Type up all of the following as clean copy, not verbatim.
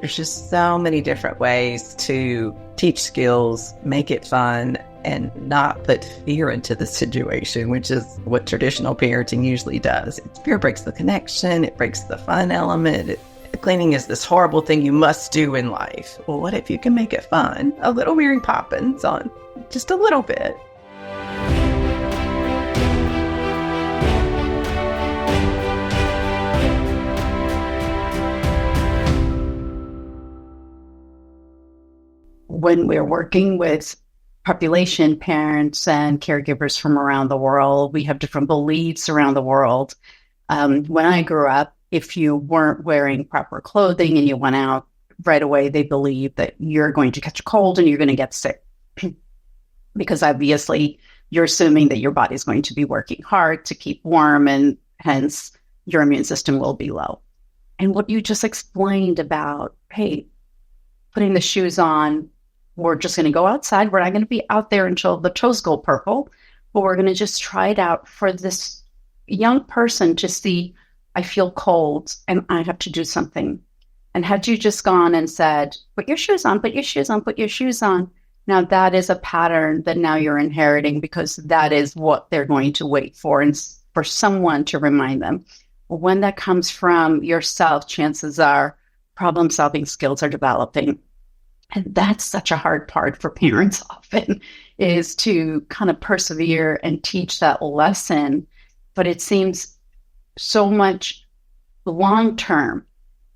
There's just so many different ways to teach skills, make it fun, and not put fear into the situation, which is what traditional parenting usually does. Fear breaks the connection, it breaks the fun element. Cleaning is this horrible thing you must do in life. Well, what if you can make it fun? A little Mary Poppins on just a little bit. When we're working with population parents and caregivers from around the world, we have different beliefs around the world. When I grew up, if you weren't wearing proper clothing and you went out right away, they believed that you're going to catch a cold and you're going to get sick. Because obviously you're assuming that your body's going to be working hard to keep warm, and hence your immune system will be low. And what you just explained about, hey, putting the shoes on, we're just going to go outside. We're not going to be out there until the toes go purple, but we're going to just try it out for this young person to see, I feel cold and I have to do something. And had you just gone and said, put your shoes on, put your shoes on, put your shoes on. Now that is a pattern that now you're inheriting, because that is what they're going to wait for, and for someone to remind them. When that comes from yourself, chances are problem-solving skills are developing. And that's such a hard part for parents often, is to kind of persevere and teach that lesson. But it seems so much long-term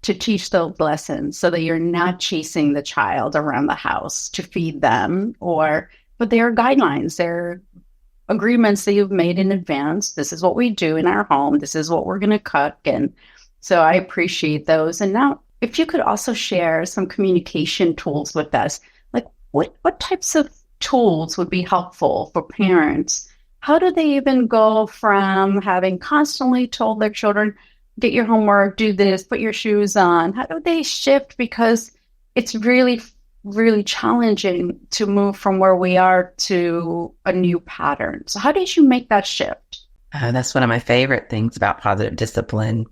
to teach those lessons so that you're not chasing the child around the house to feed them, but there are guidelines, there are agreements that you've made in advance. This is what we do in our home. This is what we're going to cook. And so I appreciate those. And now, if you could also share some communication tools with us, like what types of tools would be helpful for parents? How do they even go from having constantly told their children, get your homework, do this, put your shoes on? How do they shift? Because it's really, really challenging to move from where we are to a new pattern. So how did you make that shift? That's one of my favorite things about positive discipline.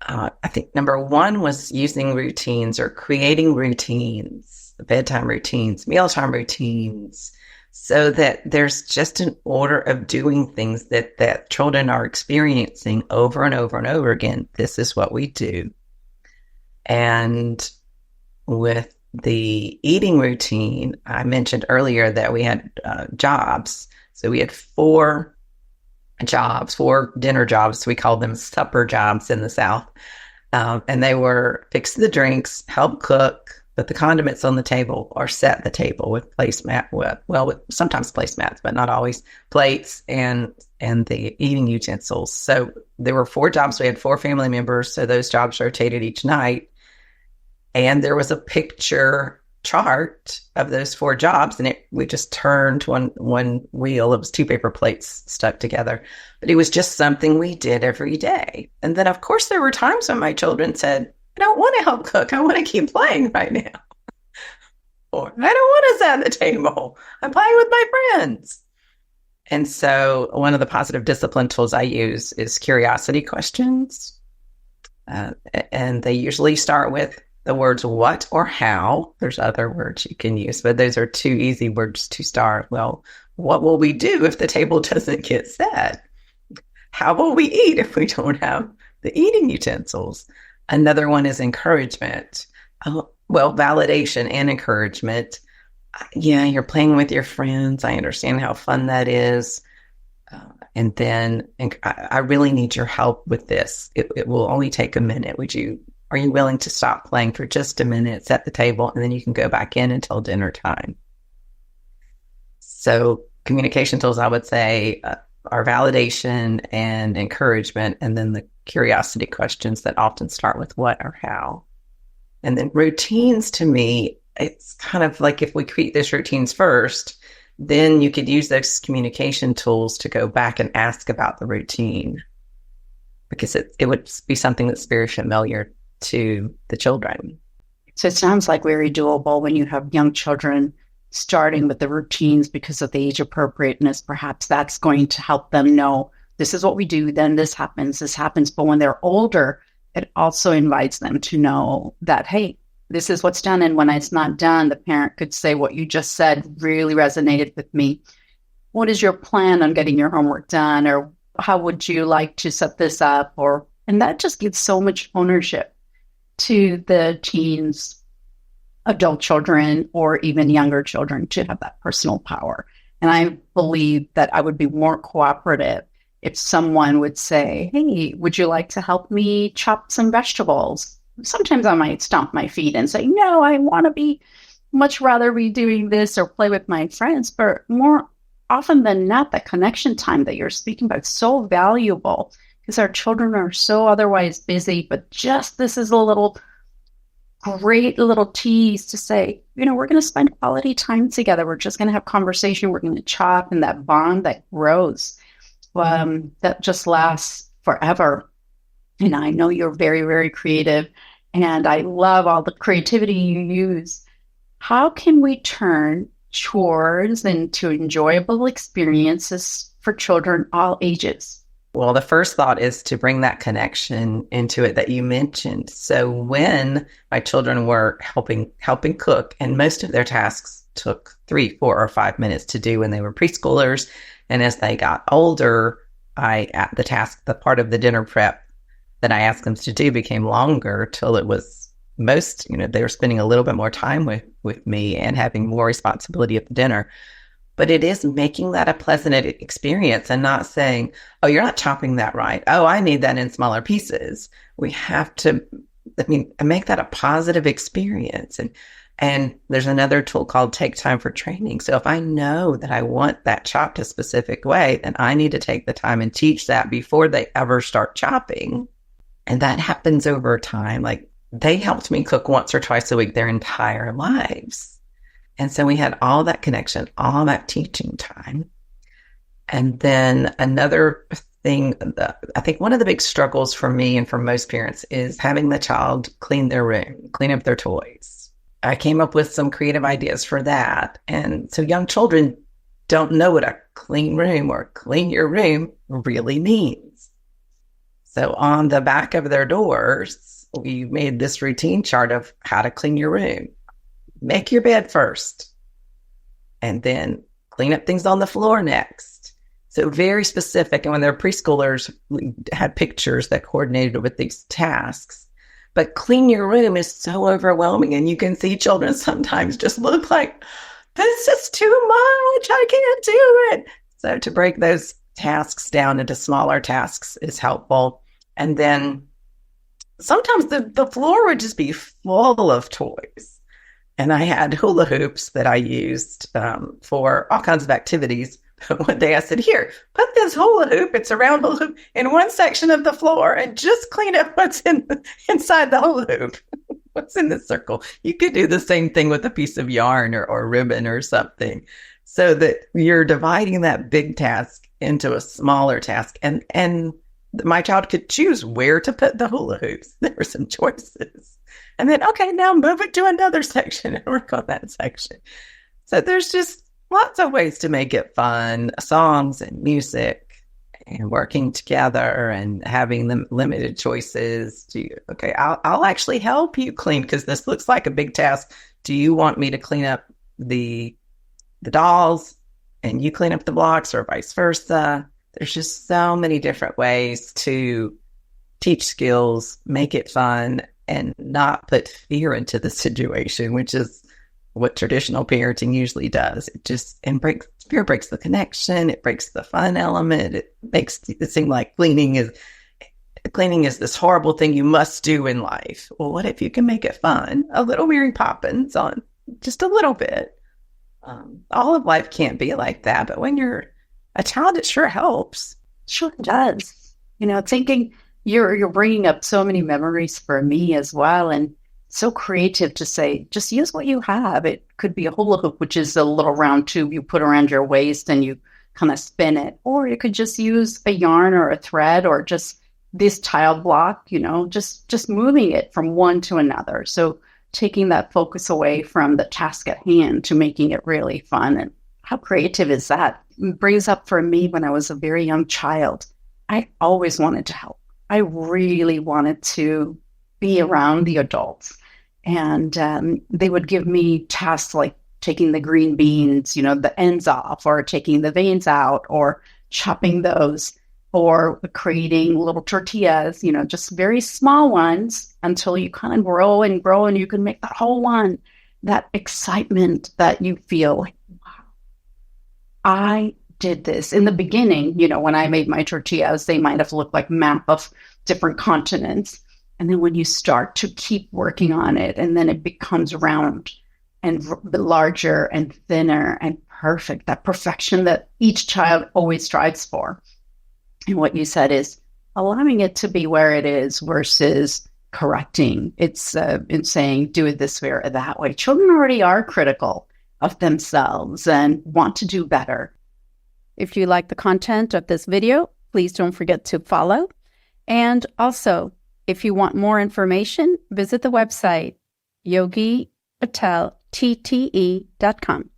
I think number one was using routines or creating routines, bedtime routines, mealtime routines, so that there's just an order of doing things that children are experiencing over and over and over again. This is what we do. And with the eating routine, I mentioned earlier that we had jobs. So we had four dinner jobs. We called them supper jobs in the South. And they were fix the drinks, help cook, put the condiments on the table, or set the table with with sometimes placemats, but not always, plates and the eating utensils. So there were four jobs. We had four family members. So those jobs rotated each night. And there was a picture chart of those four jobs, and we just turned one wheel. It was two paper plates stuck together, but it was just something we did every day. And then, of course, there were times when my children said, I don't want to help cook. I want to keep playing right now. Or I don't want to sit at the table. I'm playing with my friends. And so one of the positive discipline tools I use is curiosity questions. And they usually start with the words what or how. There's other words you can use, but those are two easy words to start. Well, what will we do if the table doesn't get set? How will we eat if we don't have the eating utensils? Another one is encouragement. Validation and encouragement. Yeah, you're playing with your friends. I understand how fun that is. And then I really need your help with this. It will only take a minute. Are you willing to stop playing for just a minute, set the table, and then you can go back in until dinner time? So communication tools, I would say, are validation and encouragement, and then the curiosity questions that often start with what or how. And then routines, to me, it's kind of like if we create those routines first, then you could use those communication tools to go back and ask about the routine, because it would be something that's very familiar to the children. So it sounds like very doable when you have young children starting with the routines because of the age appropriateness. Perhaps that's going to help them know this is what we do, then this happens. But when they're older, it also invites them to know that, hey, this is what's done. And when it's not done, the parent could say, what you just said really resonated with me. What is your plan on getting your homework done? Or how would you like to set this up? And that just gives so much ownership to the teens, adult children, or even younger children to have that personal power. And I believe that I would be more cooperative if someone would say, hey, would you like to help me chop some vegetables? Sometimes I might stomp my feet and say, no, I want to be much rather be doing this or play with my friends. But more often than not, that connection time that you're speaking about is so valuable because our children are so otherwise busy. But just this is a great little tease to say, we're going to spend quality time together. We're just going to have conversation. We're going to chop, and that bond that grows, that just lasts forever. And I know you're very, very creative, and I love all the creativity you use. How can we turn chores into enjoyable experiences for children all ages? Well, the first thought is to bring that connection into it that you mentioned. So when my children were helping cook, and most of their tasks took 3, 4, or 5 minutes to do when they were preschoolers, and as they got older, the part of the dinner prep that I asked them to do became longer till it was they were spending a little bit more time with me and having more responsibility at the dinner. But it is making that a pleasant experience and not saying, oh, you're not chopping that right. Oh, I need that in smaller pieces. We have to, make that a positive experience. And there's another tool called Take Time for Training. So if I know that I want that chopped a specific way, then I need to take the time and teach that before they ever start chopping. And that happens over time. Like, they helped me cook once or twice a week their entire lives. And so we had all that connection, all that teaching time. And then another thing, I think one of the big struggles for me and for most parents is having the child clean their room, clean up their toys. I came up with some creative ideas for that. And so young children don't know what a clean room or clean your room really means. So on the back of their doors, we made this routine chart of how to clean your room. Make your bed first, and then clean up things on the floor next. So very specific. And when they're preschoolers, we had pictures that coordinated with these tasks. But clean your room is so overwhelming. And you can see children sometimes just look like, this is too much. I can't do it. So to break those tasks down into smaller tasks is helpful. And then sometimes the floor would just be full of toys. And I had hula hoops that I used for all kinds of activities. But one day I said, here, put this hula hoop, it's a round hula hoop, in one section of the floor and just clean up what's inside the hula hoop. What's in the circle? You could do the same thing with a piece of yarn or ribbon or something, so that you're dividing that big task into a smaller task. And my child could choose where to put the hula hoops. There were some choices. And then, okay, now move it to another section and work on that section. So there's just lots of ways to make it fun, songs and music and working together and having them limited choices. I'll actually help you clean because this looks like a big task. Do you want me to clean up the dolls and you clean up the blocks, or vice versa? There's just so many different ways to teach skills, make it fun, and not put fear into the situation, which is what traditional parenting usually does. Fear breaks the connection. It breaks the fun element. It makes it seem like cleaning is this horrible thing you must do in life. Well, what if you can make it fun? A little Mary Poppins on just a little bit. All of life can't be like that, but when you're a child, it sure helps. Sure does. Thinking you're bringing up so many memories for me as well, and so creative to say, just use what you have. It could be a hula hoop, which is a little round tube you put around your waist and you kind of spin it, or you could just use a yarn or a thread or just this tile block, just moving it from one to another. So taking that focus away from the task at hand to making it really fun. And how creative is that? It brings up for me when I was a very young child, I always wanted to help. I really wanted to be around the adults. And they would give me tasks like taking the green beans, the ends off, or taking the veins out, or chopping those, or creating little tortillas, just very small ones until you kind of grow and grow and you can make that whole one. That excitement that you feel like, wow, I did this. In the beginning, when I made my tortillas, they might have looked like map of different continents. And then when you start to keep working on it, and then it becomes round and larger and thinner and perfect, that perfection that each child always strives for. And what you said is allowing it to be where it is versus correcting. It's saying, do it this way or that way. Children already are critical of themselves and want to do better. If you like the content of this video, please don't forget to follow. And also, if you want more information, visit the website, yogipateltte.com.